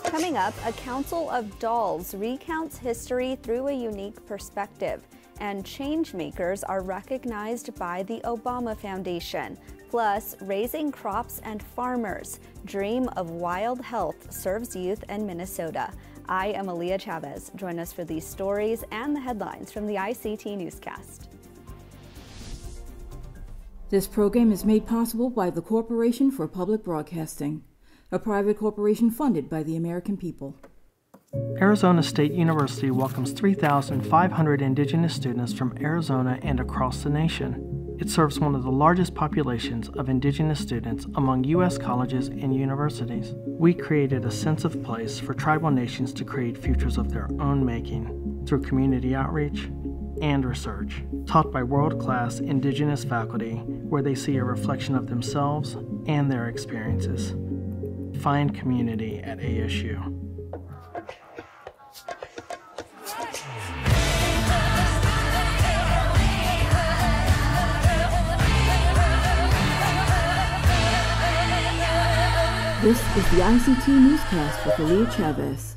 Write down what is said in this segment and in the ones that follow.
Coming up, a council of dolls recounts history through a unique perspective, and Changemakers are recognized by the Obama Foundation. Plus, raising crops and farmers, dream of wild health serves youth in Minnesota. I am Aaliyah Chavez. Join us for these stories and the headlines from the ICT Newscast. This program is made possible by the Corporation for Public Broadcasting, a private corporation funded by the American people. Arizona State University welcomes 3,500 indigenous students from Arizona and across the nation. It serves one of the largest populations of indigenous students among U.S. colleges and universities. We created a sense of place for tribal nations to create futures of their own making through community outreach and research, taught by world-class indigenous faculty where they see a reflection of themselves and their experiences. Find community at ASU. This is the ICT Newscast with Aaliyah Chavez.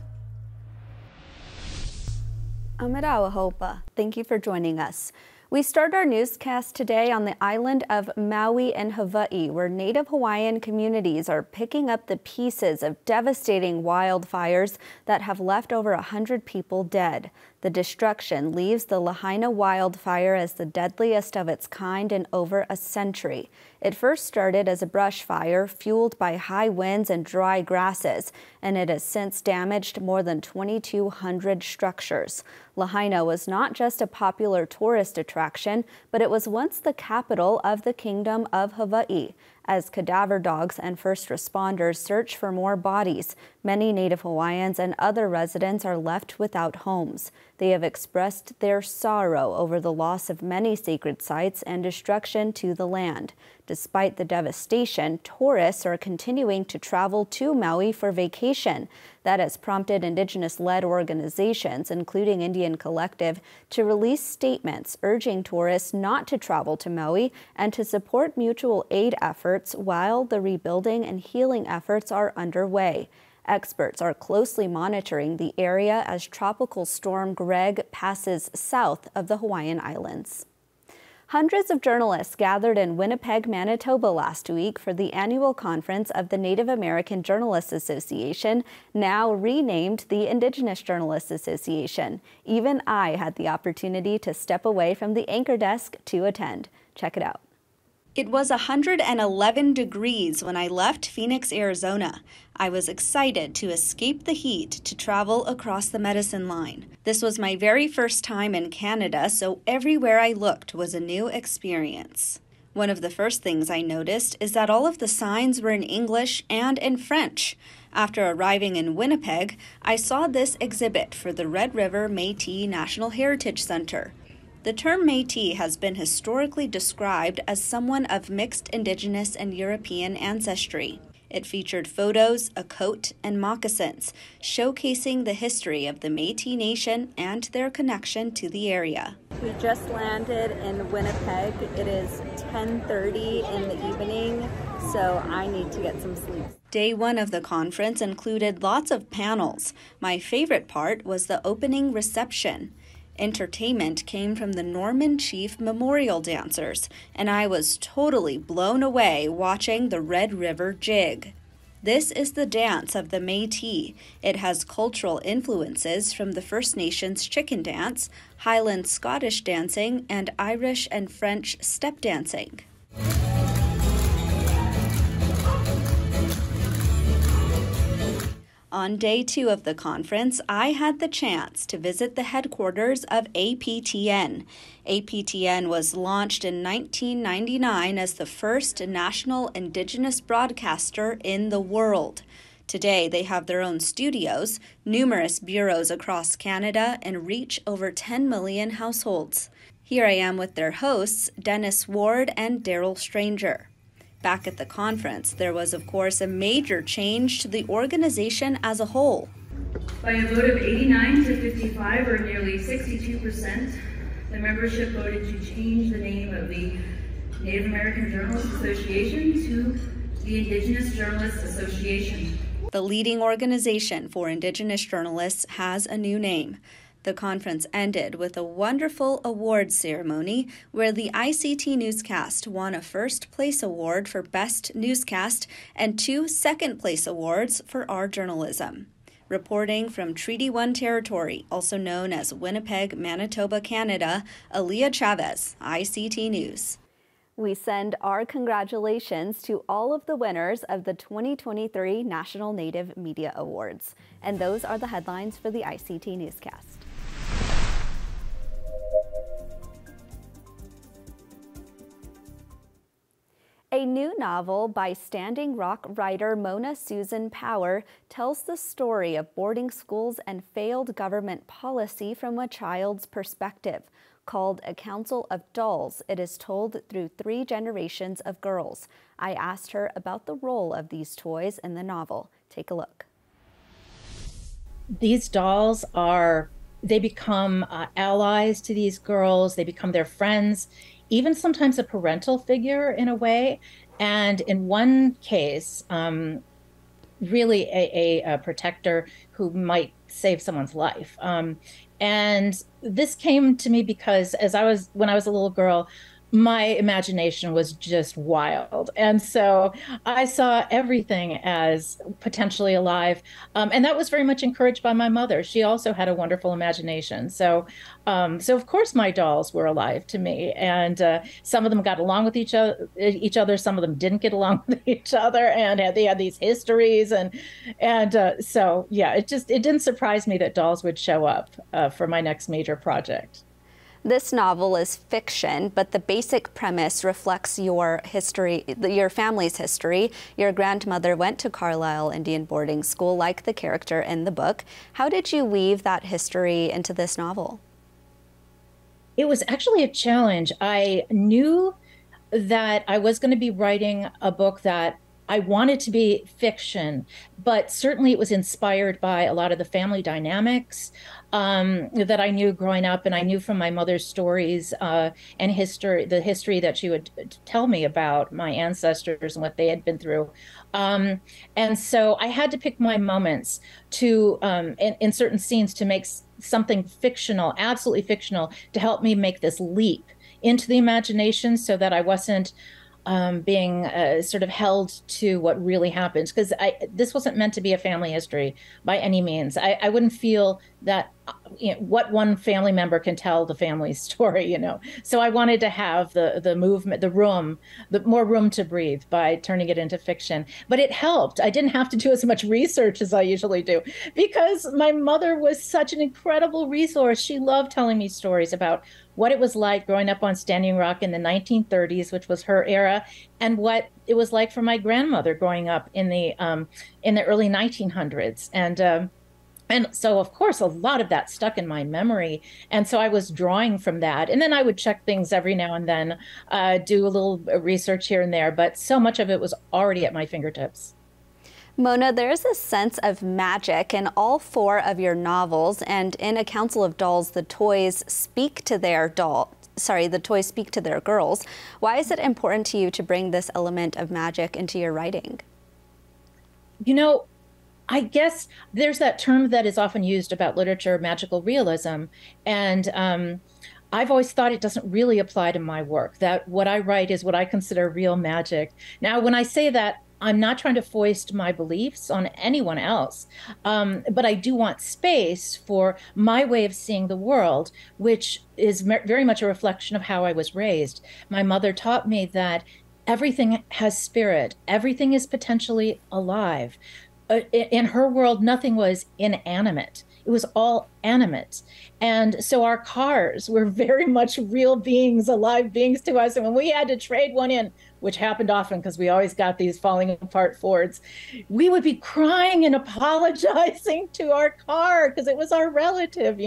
Amarawa Hopa, thank you for joining us. We start our newscast today on the island of Maui in Hawaii, where Native Hawaiian communities are picking up the pieces of devastating wildfires that have left over 100 people dead. The destruction leaves the Lahaina wildfire as the deadliest of its kind in over a century. It first started as a brush fire fueled by high winds and dry grasses, and it has since damaged more than 2,200 structures. Lahaina was not just a popular tourist attraction, but it was once the capital of the Kingdom of Hawaii. As cadaver dogs and first responders search for more bodies, many Native Hawaiians and other residents are left without homes. They have expressed their sorrow over the loss of many sacred sites and destruction to the land. Despite the devastation, tourists are continuing to travel to Maui for vacation. That has prompted Indigenous-led organizations, including Indian Collective, to release statements urging tourists not to travel to Maui and to support mutual aid efforts while the rebuilding and healing efforts are underway. Experts are closely monitoring the area as Tropical Storm Greg passes south of the Hawaiian Islands. Hundreds of journalists gathered in Winnipeg, Manitoba last week for the annual conference of the Native American Journalists Association, now renamed the Indigenous Journalists Association. Even I had the opportunity to step away from the anchor desk to attend. Check it out. It was 111 degrees when I left Phoenix, Arizona. I was excited to escape the heat to travel across the medicine line. This was my very first time in Canada, so everywhere I looked was a new experience. One of the first things I noticed is that all of the signs were in English and in French. After arriving in Winnipeg, I saw this exhibit for the Red River Métis National Heritage Center. The term Métis has been historically described as someone of mixed Indigenous and European ancestry. It featured photos, a coat, and moccasins, showcasing the history of the Métis Nation and their connection to the area. We just landed in Winnipeg. It is 10:30 in the evening, so I need to get some sleep. Day one of the conference included lots of panels. My favorite part was the opening reception. Entertainment came from the Norman Chief Memorial Dancers, and I was totally blown away watching the Red River Jig. This is the dance of the Métis. It has cultural influences from the First Nations chicken dance, Highland Scottish dancing, and Irish and French step dancing. On day two of the conference, I had the chance to visit the headquarters of APTN. APTN was launched in 1999 as the first national Indigenous broadcaster in the world. Today, they have their own studios, numerous bureaus across Canada, and reach over 10 million households. Here I am with their hosts, Dennis Ward and Daryl Stranger. Back at the conference, there was, of course, a major change to the organization as a whole. By a vote of 89 to 55, or nearly 62%, the membership voted to change the name of the Native American Journalists Association to the Indigenous Journalists Association. The leading organization for Indigenous journalists has a new name. The conference ended with a wonderful awards ceremony where the ICT Newscast won a first-place award for Best Newscast and 2 second-place awards for our journalism. Reporting from Treaty 1 territory, also known as Winnipeg, Manitoba, Canada, Aaliyah Chavez, ICT News. We send our congratulations to all of the winners of the 2023 National Native Media Awards. And those are the headlines for the ICT Newscast. A new novel by Standing Rock writer Mona Susan Power tells the story of boarding schools and failed government policy from a child's perspective. Called A Council of Dolls, it is told through 3 generations of girls. I asked her about the role of these toys in the novel. Take a look. These dolls they become allies to these girls. They become their friends, even sometimes a parental figure in a way. And in one case, really a protector who might save someone's life. And this came to me because when I was a little girl, my imagination was just wild. And so I saw everything as potentially alive. And that was very much encouraged by my mother. She also had a wonderful imagination. So of course my dolls were alive to me. And some of them got along with each other. Some of them didn't get along with each other, and they had these histories. So yeah, it didn't surprise me that dolls would show up for my next major project. This novel is fiction, but the basic premise reflects your history, your family's history. Your grandmother went to Carlisle Indian boarding school, like the character in the book. How did you weave that history into this novel? It was actually a challenge. I knew that I was going to be writing a book that I wanted to be fiction, but certainly it was inspired by a lot of the family dynamics that I knew growing up, and I knew from my mother's stories and the history that she would tell me about my ancestors and what they had been through. And so I had to pick my moments to, in certain scenes, to make something fictional, absolutely fictional, to help me make this leap into the imagination so that I wasn't being sort of held to what really happened, because this wasn't meant to be a family history by any means. I wouldn't feel that what one family member can tell the family's story, So I wanted to have the movement, the more room to breathe by turning it into fiction. But it helped. I didn't have to do as much research as I usually do, because my mother was such an incredible resource. She loved telling me stories about what it was like growing up on Standing Rock in the 1930s, which was her era, and what it was like for my grandmother growing up in the early 1900s. And so, of course, a lot of that stuck in my memory. And so I was drawing from that. And then I would check things every now and then, do a little research here and there. But so much of it was already at my fingertips. Mona, there's a sense of magic in all 4 of your novels, and in A Council of Dolls, the toys speak to their girls. Why is it important to you to bring this element of magic into your writing? I guess there's that term that is often used about literature, magical realism, and I've always thought it doesn't really apply to my work, that what I write is what I consider real magic. Now, when I say that, I'm not trying to foist my beliefs on anyone else, but I do want space for my way of seeing the world, which is very much a reflection of how I was raised. My mother taught me that everything has spirit, everything is potentially alive. In her world, nothing was inanimate. It was all animate. And so our cars were very much real beings, alive beings to us. And when we had to trade one in, which happened often because we always got these falling apart Fords, we would be crying and apologizing to our car because it was our relative,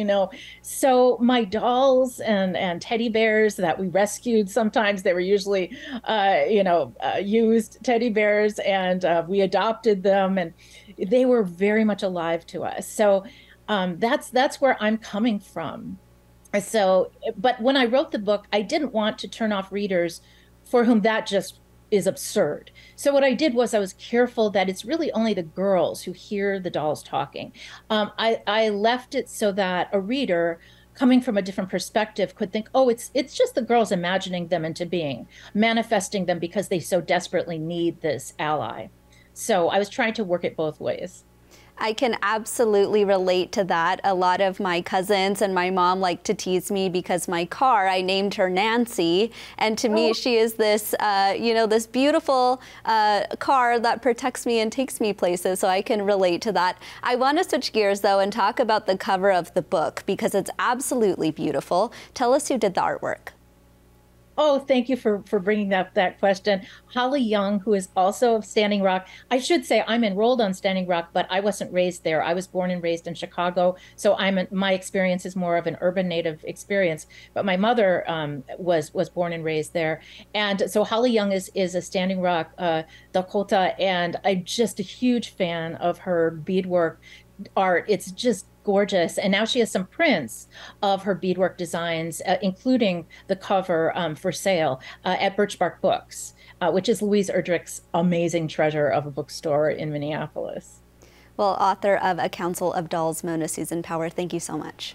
So my dolls and teddy bears that we rescued, sometimes they were usually, used teddy bears, and we adopted them, and they were very much alive to us. So that's where I'm coming from. So, but when I wrote the book, I didn't want to turn off readers for whom that just is absurd. So what I did was I was careful that it's really only the girls who hear the dolls talking. I left it so that a reader coming from a different perspective could think, oh, it's just the girls imagining them into being, manifesting them because they so desperately need this ally. So I was trying to work it both ways. I can absolutely relate to that. A lot of my cousins and my mom like to tease me because my car, I named her Nancy. And to me, she is this, this beautiful car that protects me and takes me places. So I can relate to that. I want to switch gears, though, and talk about the cover of the book because it's absolutely beautiful. Tell us who did the artwork. Oh, thank you for bringing up that question. Holly Young, who is also of Standing Rock. I should say I'm enrolled on Standing Rock, but I wasn't raised there. I was born and raised in Chicago, so my experience is more of an urban native experience. But my mother was born and raised there, and so Holly Young is a Standing Rock Dakota, and I'm just a huge fan of her beadwork art. It's just gorgeous. And now she has some prints of her beadwork designs, including the cover for sale at Birchbark Books, which is Louise Erdrich's amazing treasure of a bookstore in Minneapolis. Well, author of A Council of Dolls, Mona Susan Power, thank you so much.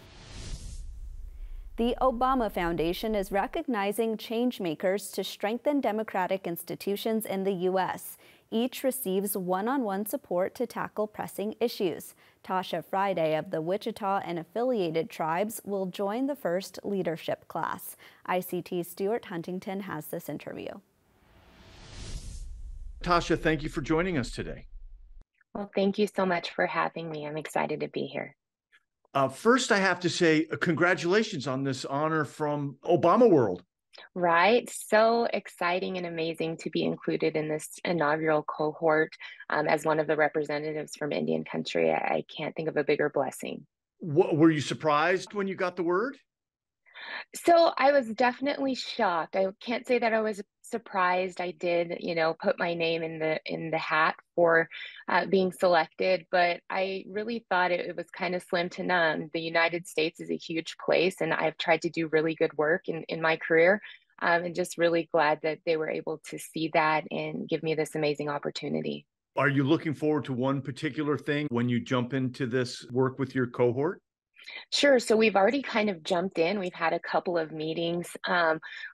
The Obama Foundation is recognizing changemakers to strengthen democratic institutions in the U.S. Each receives one-on-one support to tackle pressing issues. Tasha Friday of the Wichita and affiliated tribes will join the first leadership class. ICT's Stuart Huntington has this interview. Tasha, thank you for joining us today. Well, thank you so much for having me. I'm excited to be here. First, I have to say congratulations on this honor from Obama World. Right. So exciting and amazing to be included in this inaugural cohort as one of the representatives from Indian country. I can't think of a bigger blessing. Were you surprised when you got the word? So I was definitely shocked. I can't say that I was surprised. I did, put my name in the hat for being selected, but I really thought it was kind of slim to none. The United States is a huge place, and I've tried to do really good work in my career. And just really glad that they were able to see that and give me this amazing opportunity. Are you looking forward to one particular thing when you jump into this work with your cohort? Sure. So we've already kind of jumped in. We've had a couple of meetings.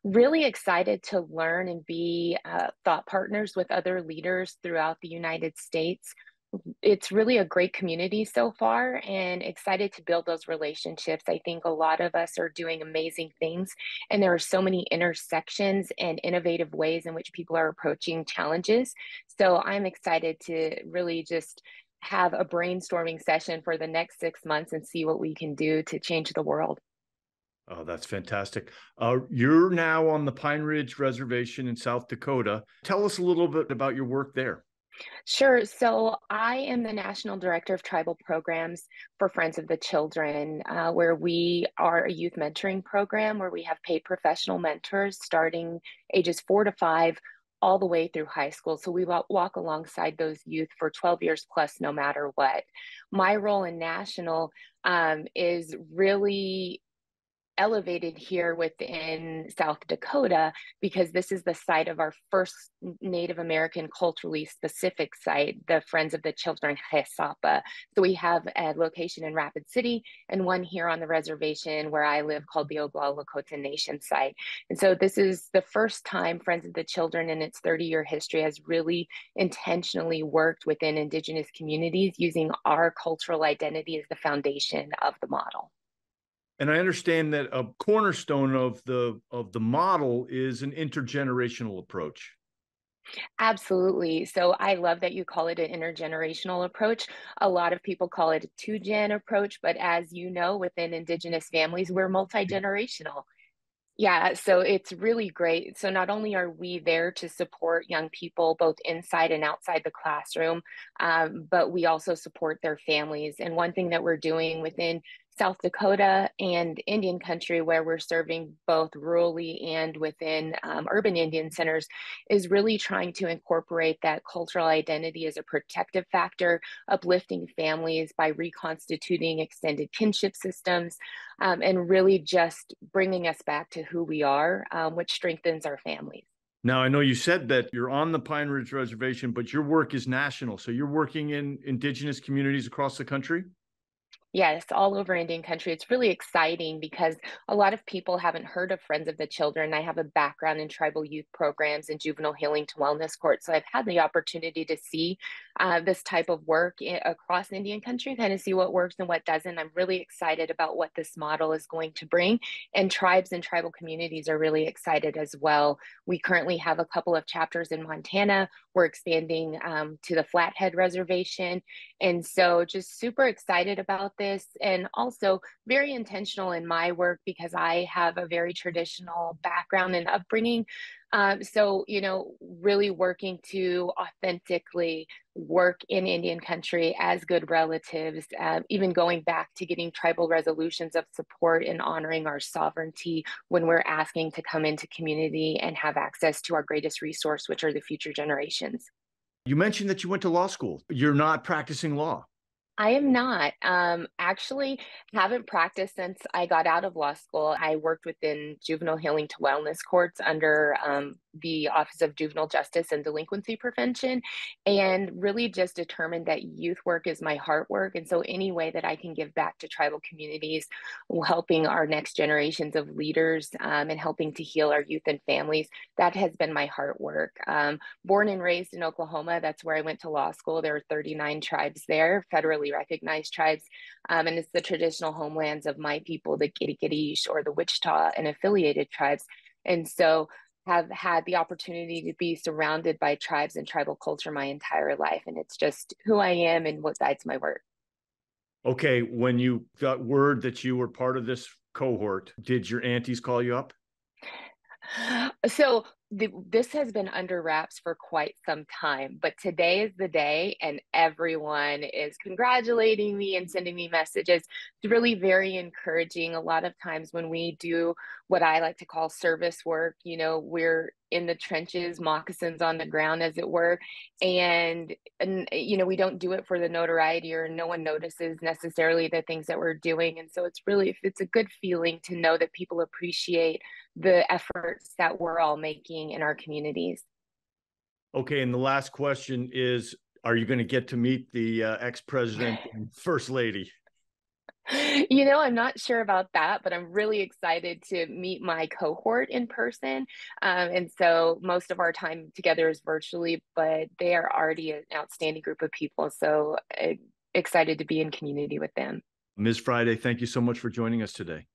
Really excited to learn and be thought partners with other leaders throughout the United States. It's really a great community so far, and excited to build those relationships. I think a lot of us are doing amazing things, and there are so many intersections and innovative ways in which people are approaching challenges. So I'm excited to really just have a brainstorming session for the next 6 months and see what we can do to change the world. Oh, that's fantastic. You're now on the Pine Ridge Reservation in South Dakota. Tell us a little bit about your work there. Sure. So I am the National Director of Tribal Programs for Friends of the Children, where we are a youth mentoring program where we have paid professional mentors starting ages 4 to 5 all the way through high school. So we walk alongside those youth for 12 years plus, no matter what. My role in National is really elevated here within South Dakota because this is the site of our first Native American culturally specific site, the Friends of the Children Hesapa. So we have a location in Rapid City and one here on the reservation where I live called the Oglala Lakota Nation site. And so this is the first time Friends of the Children in its 30-year history has really intentionally worked within Indigenous communities using our cultural identity as the foundation of the model. And I understand that a cornerstone of the model is an intergenerational approach. Absolutely. So I love that you call it an intergenerational approach. A lot of people call it a two-gen approach, but as you know, within Indigenous families, we're multi-generational. Yeah, so it's really great. So not only are we there to support young people both inside and outside the classroom, but we also support their families. And one thing that we're doing within South Dakota and Indian country, where we're serving both rurally and within urban Indian centers, is really trying to incorporate that cultural identity as a protective factor, uplifting families by reconstituting extended kinship systems, and really just bringing us back to who we are, which strengthens our families. Now, I know you said that you're on the Pine Ridge Reservation, but your work is national. So you're working in indigenous communities across the country? Yes, all over Indian country. It's really exciting because a lot of people haven't heard of Friends of the Children. I have a background in tribal youth programs and juvenile healing to wellness courts. So I've had the opportunity to see this type of work across Indian country, kind of see what works and what doesn't. I'm really excited about what this model is going to bring. And tribes and tribal communities are really excited as well. We currently have a couple of chapters in Montana. We're expanding to the Flathead Reservation. And so just super excited about this, and also very intentional in my work because I have a very traditional background and upbringing. So, really working to authentically work in Indian country as good relatives, even going back to getting tribal resolutions of support and honoring our sovereignty when we're asking to come into community and have access to our greatest resource, which are the future generations. You mentioned that you went to law school. You're not practicing law. I am not. Actually, haven't practiced since I got out of law school. I worked within juvenile healing to wellness courts under the Office of Juvenile Justice and Delinquency Prevention, and really just determined that youth work is my heart work. And so any way that I can give back to tribal communities, helping our next generations of leaders and helping to heal our youth and families, that has been my heart work. Born and raised in Oklahoma, that's where I went to law school. There are 39 tribes there, federally recognized tribes, and it's the traditional homelands of my people, the Giddy-Giddish or the Wichita and affiliated tribes. And so have had the opportunity to be surrounded by tribes and tribal culture my entire life. And it's just who I am and what guides my work. Okay, when you got word that you were part of this cohort, did your aunties call you up? So this has been under wraps for quite some time, but today is the day, and everyone is congratulating me and sending me messages. It's really very encouraging. A lot of times when we do what I like to call service work, we're in the trenches, moccasins on the ground, as it were, and we don't do it for the notoriety, or no one notices necessarily the things that we're doing. And so it's a good feeling to know that people appreciate the efforts that we're all making in our communities. Okay, and the last question is, are you going to get to meet the ex-president and first lady? I'm not sure about that, but I'm really excited to meet my cohort in person. And so most of our time together is virtually, but they are already an outstanding group of people. So excited to be in community with them. Ms. Friday, thank you so much for joining us today.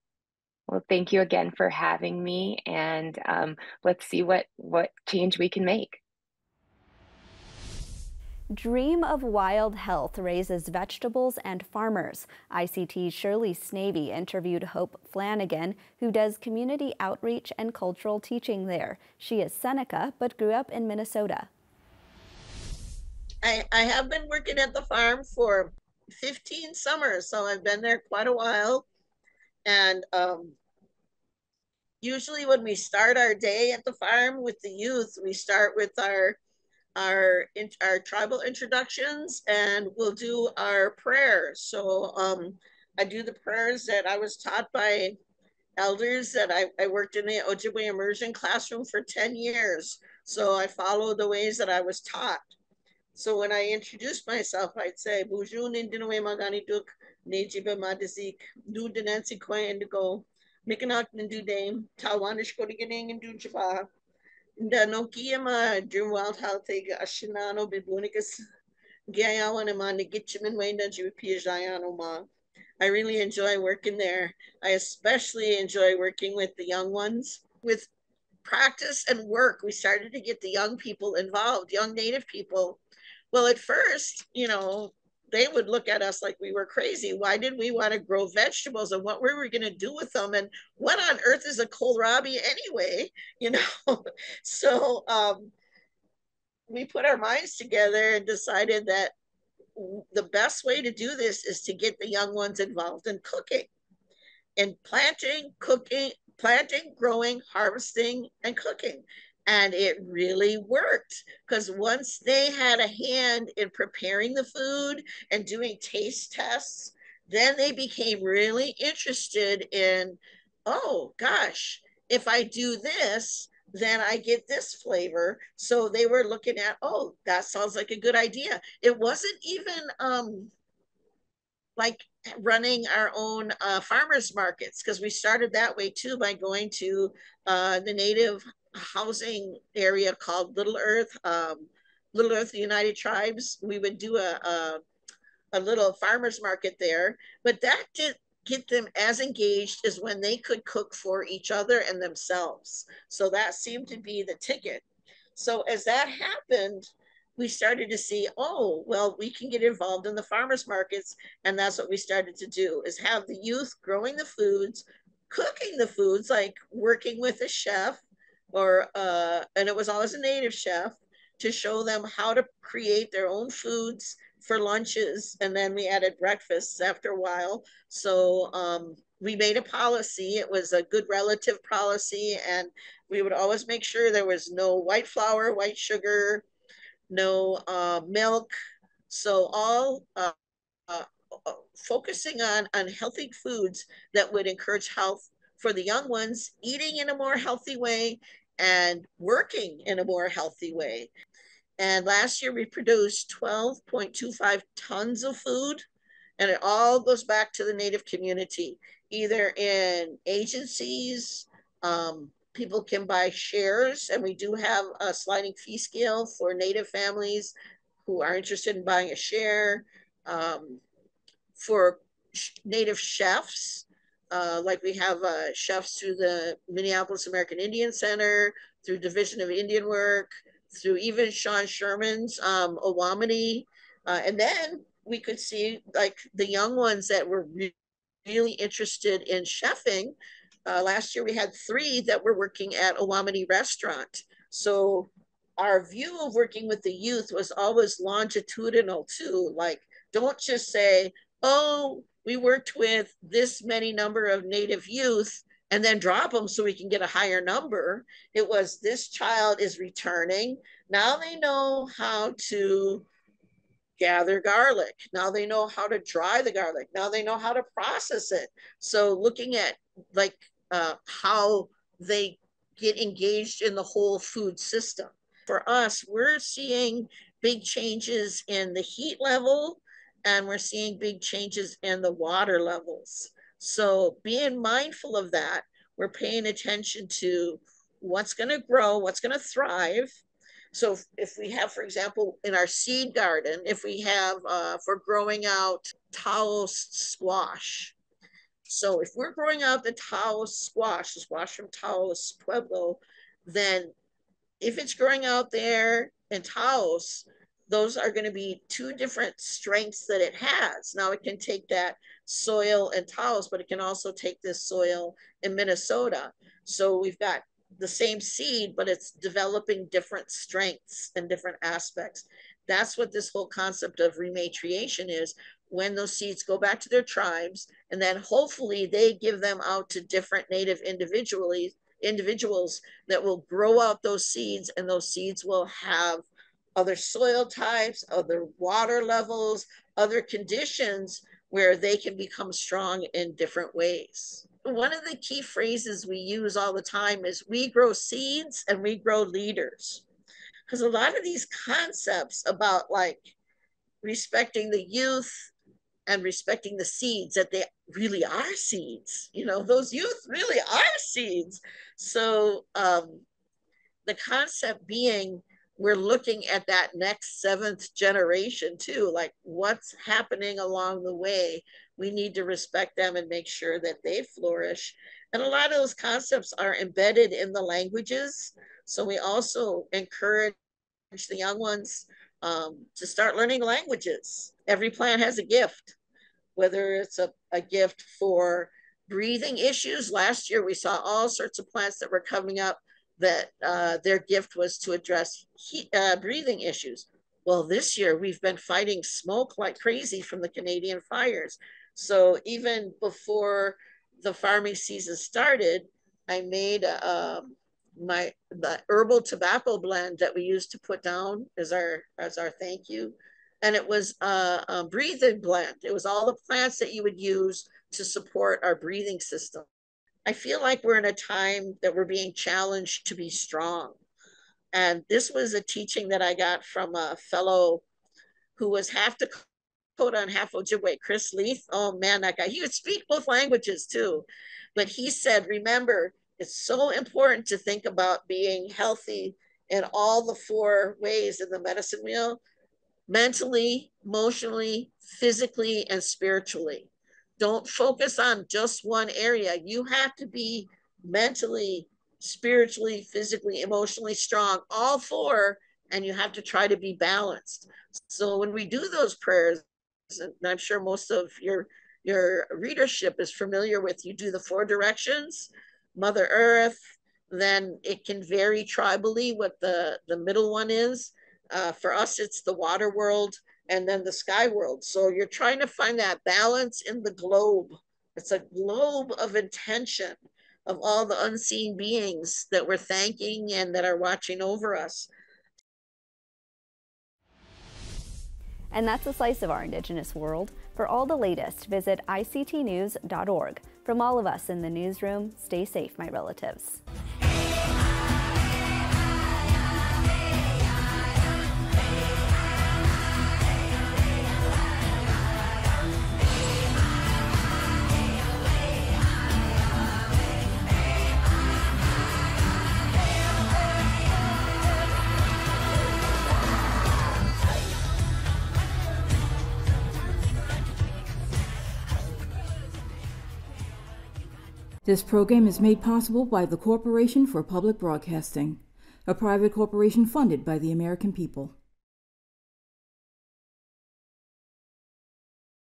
Well, thank you again for having me, and let's see what change we can make. Dream of Wild Health raises vegetables and farmers. ICT's Shirley Sneve interviewed Hope Flanagan, who does community outreach and cultural teaching there. She is Seneca, but grew up in Minnesota. I have been working at the farm for 15 summers, so I've been there quite a while. And usually when we start our day at the farm with the youth, we start with our tribal introductions, and we'll do our prayers. So I do the prayers that I was taught by elders that I worked in the Ojibwe immersion classroom for 10 years. So I follow the ways that I was taught. So when I introduce myself, I'd say, Bujun Indinoe Magani Duk, Nejiba Madazik, Du Denansi Koi Indigo, Mikanak Nindu Dame, Tawanish Kodiganing and Du Jaba, Nokia Dream Wild Health Ashinano Bibunicus, Gayawan and Manigitchiman Wayne Jayano Ma. I really enjoy working there. I especially enjoy working with the young ones. With practice and work, we started to get the young people involved, young Native people. Well, at first, they would look at us like we were crazy. Why did we want to grow vegetables, and what were we going to do with them? And what on earth is a kohlrabi anyway? So we put our minds together and decided that the best way to do this is to get the young ones involved in cooking and planting, growing, harvesting, and cooking. And it really worked, because once they had a hand in preparing the food and doing taste tests, then they became really interested in, oh gosh, if I do this, then I get this flavor. So they were looking at, oh, that sounds like a good idea. It wasn't even like running our own farmers markets, because we started that way too, by going to the native housing area called Little Earth United Tribes. We would do a little farmers market there, but that did get them as engaged as when they could cook for each other and themselves. So that seemed to be the ticket. So as that happened, we started to see, oh, well, we can get involved in the farmers markets. And that's what we started to do, is have the youth growing the foods, cooking the foods, like working with a chef, or and it was always a native chef, to show them how to create their own foods for lunches. And then we added breakfasts after a while. So we made a policy. It was a good relative policy. And we would always make sure there was no white flour, white sugar, no milk. So all focusing on healthy foods that would encourage health for the young ones, eating in a more healthy way and working in a more healthy way. And last year we produced 12.25 tons of food, and it all goes back to the Native community, either in agencies, people can buy shares, and we do have a sliding fee scale for Native families who are interested in buying a share. For Native chefs, like we have chefs through the Minneapolis American Indian Center, through Division of Indian Work, through even Sean Sherman's Owamity. And then we could see like the young ones that were really interested in chefing. Last year we had 3 that were working at Owamity Restaurant. So our view of working with the youth was always longitudinal too. Like, don't just say, oh, we worked with this many number of Native youth and then drop them so we can get a higher number. It was, this child is returning. Now they know how to gather garlic. Now they know how to dry the garlic. Now they know how to process it. So looking at like how they get engaged in the whole food system. For us, we're seeing big changes in the heat level, and we're seeing big changes in the water levels. So being mindful of that, we're paying attention to what's going to grow, what's going to thrive. So if we have, for example, in our seed garden, if we have for growing out Taos squash. So if we're growing out the Taos squash, the squash from Taos Pueblo, then if it's growing out there in Taos, those are going to be 2 different strengths that it has. Now it can take that soil in Taos, but it can also take this soil in Minnesota. So we've got the same seed, but it's developing different strengths and different aspects. That's what this whole concept of rematriation is, when those seeds go back to their tribes, and then hopefully they give them out to different Native individuals that will grow out those seeds, and those seeds will have other soil types, other water levels, other conditions where they can become strong in different ways. One of the key phrases we use all the time is, we grow seeds and we grow leaders. Because a lot of these concepts about like respecting the youth and respecting the seeds, that they really are seeds, you know, those youth really are seeds. So the concept being, we're looking at that next 7th generation too, like what's happening along the way. We need to respect them and make sure that they flourish. And a lot of those concepts are embedded in the languages. So we also encourage the young ones to start learning languages. Every plant has a gift, whether it's a gift for breathing issues. Last year, we saw all sorts of plants that were coming up that their gift was to address breathing issues. Well, this year we've been fighting smoke like crazy from the Canadian fires. So even before the farming season started, I made the herbal tobacco blend that we used to put down as our thank you. And it was a breathing blend. It was all the plants that you would use to support our breathing system. I feel like we're in a time that we're being challenged to be strong. And this was a teaching that I got from a fellow who was half Dakota and half Ojibwe, Chris Leith. Oh man, that guy, he would speak both languages too. But he said, remember, it's so important to think about being healthy in all the four ways in the medicine wheel: mentally, emotionally, physically, and spiritually. Don't focus on just one area. You have to be mentally, spiritually, physically, emotionally strong, all four, and you have to try to be balanced. So when we do those prayers, and I'm sure most of your readership is familiar with, you do the four directions, Mother Earth, then it can vary tribally what the middle one is. For us, it's the water world and then the sky world. So you're trying to find that balance in the globe. It's a globe of intention of all the unseen beings that we're thanking and that are watching over us. And that's a slice of our Indigenous world. For all the latest, visit ictnews.org. From all of us in the newsroom, stay safe, my relatives. This program is made possible by the Corporation for Public Broadcasting, a private corporation funded by the American people.